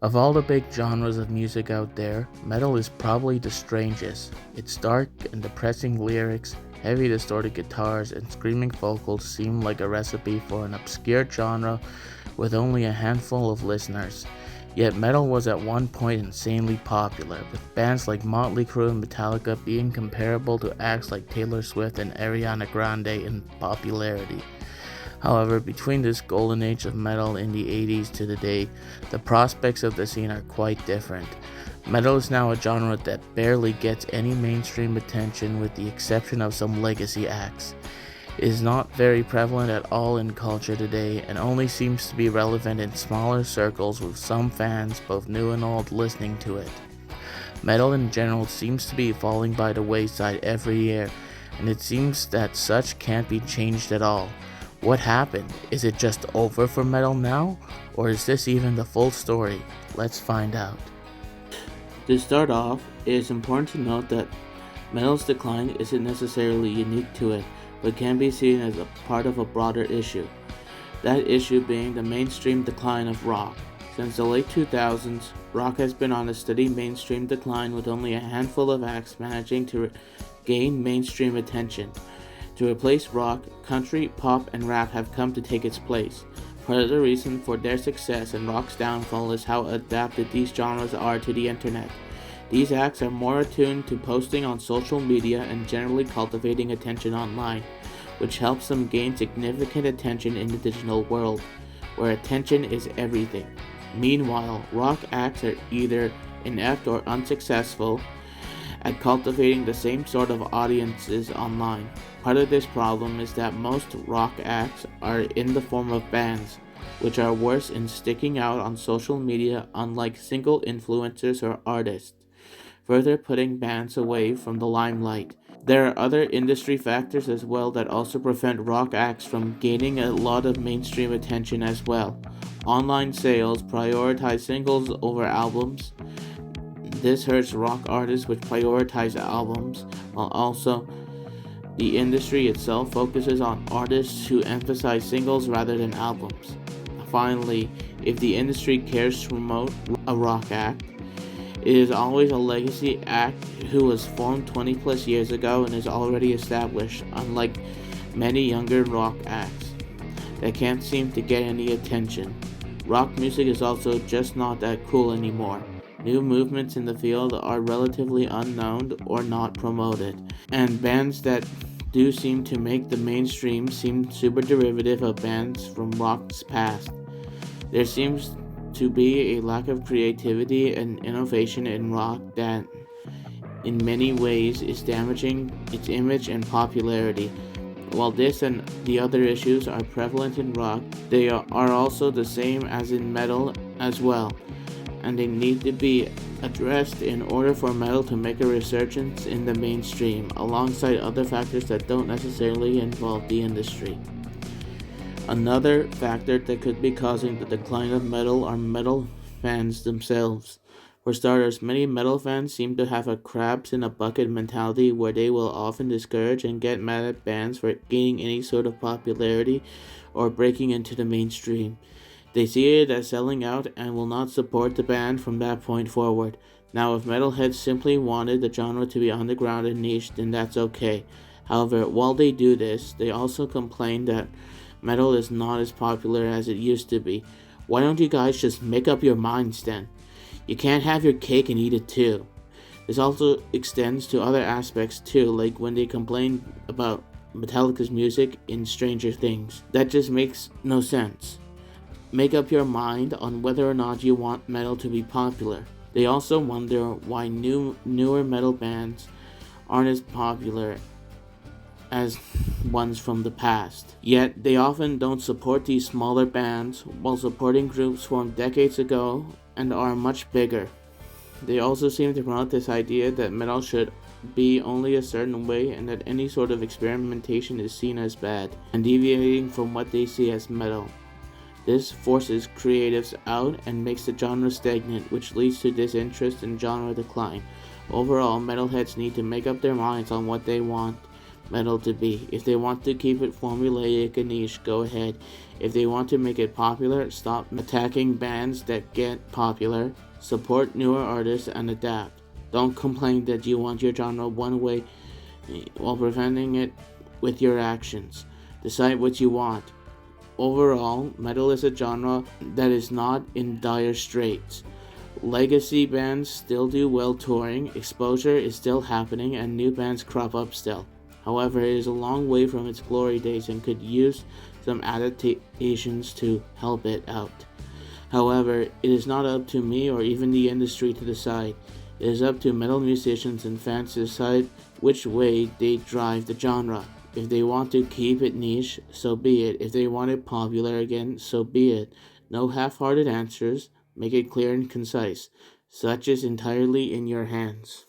Of all the big genres of music out there, metal is probably the strangest. Its dark and depressing lyrics, heavy distorted guitars, and screaming vocals seem like a recipe for an obscure genre with only a handful of listeners. Yet metal was at one point insanely popular, with bands like Motley Crue and Metallica being comparable to acts like Taylor Swift and Ariana Grande in popularity. However, between this golden age of metal in the 80s to today, the prospects of the scene are quite different. Metal is now a genre that barely gets any mainstream attention with the exception of some legacy acts. It is not very prevalent at all in culture today and only seems to be relevant in smaller circles with some fans, both new and old, listening to it. Metal in general seems to be falling by the wayside every year, and it seems that such can't be changed at all. What happened? Is it just over for metal now? Or is this even the full story? Let's find out. To start off, it is important to note that metal's decline isn't necessarily unique to it, but can be seen as a part of a broader issue. That issue being the mainstream decline of rock. Since the late 2000s, rock has been on a steady mainstream decline with only a handful of acts managing to gain mainstream attention. To replace rock, country, pop, and rap have come to take its place. Part of the reason for their success and rock's downfall is how adapted these genres are to the internet. These acts are more attuned to posting on social media and generally cultivating attention online, which helps them gain significant attention in the digital world, where attention is everything. Meanwhile, rock acts are either inept or unsuccessful at cultivating the same sort of audiences online. Part of this problem is that most rock acts are in the form of bands, which are worse in sticking out on social media, unlike single influencers or artists, further putting bands away from the limelight. There are other industry factors as well that also prevent rock acts from gaining a lot of mainstream attention as well. Online sales prioritize singles over albums. This hurts rock artists which prioritize albums, while also the industry itself focuses on artists who emphasize singles rather than albums. Finally, if the industry cares to promote a rock act, it is always a legacy act who was formed 20 plus years ago and is already established, unlike many younger rock acts that can't seem to get any attention. Rock music is also just not that cool anymore. New movements in the field are relatively unknown or not promoted, and bands that do seem to make the mainstream seem super derivative of bands from rock's past. There seems to be a lack of creativity and innovation in rock that, in many ways, is damaging its image and popularity. While this and the other issues are prevalent in rock, they are also the same as in metal as well, and they need to be addressed in order for metal to make a resurgence in the mainstream, alongside other factors that don't necessarily involve the industry. Another factor that could be causing the decline of metal are metal fans themselves. For starters, many metal fans seem to have a crabs in a bucket mentality where they will often discourage and get mad at bands for gaining any sort of popularity or breaking into the mainstream. They see it as selling out and will not support the band from that point forward. Now, if metalheads simply wanted the genre to be underground and niche, then that's okay. However, while they do this, they also complain that metal is not as popular as it used to be. Why don't you guys just make up your minds then? You can't have your cake and eat it too. This also extends to other aspects too, like when they complain about Metallica's music in Stranger Things. That just makes no sense. Make up your mind on whether or not you want metal to be popular. They also wonder why newer metal bands aren't as popular as ones from the past. Yet, they often don't support these smaller bands while supporting groups formed decades ago and are much bigger. They also seem to promote this idea that metal should be only a certain way and that any sort of experimentation is seen as bad and deviating from what they see as metal. This forces creatives out and makes the genre stagnant, which leads to disinterest and genre decline. Overall, metalheads need to make up their minds on what they want metal to be. If they want to keep it formulaic and niche, go ahead. If they want to make it popular, stop attacking bands that get popular. Support newer artists and adapt. Don't complain that you want your genre one way while preventing it with your actions. Decide what you want. Overall, metal is a genre that is not in dire straits. Legacy bands still do well touring, exposure is still happening, and new bands crop up still. However, it is a long way from its glory days and could use some adaptations to help it out. However, it is not up to me or even the industry to decide. It is up to metal musicians and fans to decide which way they drive the genre. If they want to keep it niche, so be it. If they want it popular again, so be it. No half-hearted answers. Make it clear and concise. Such is entirely in your hands.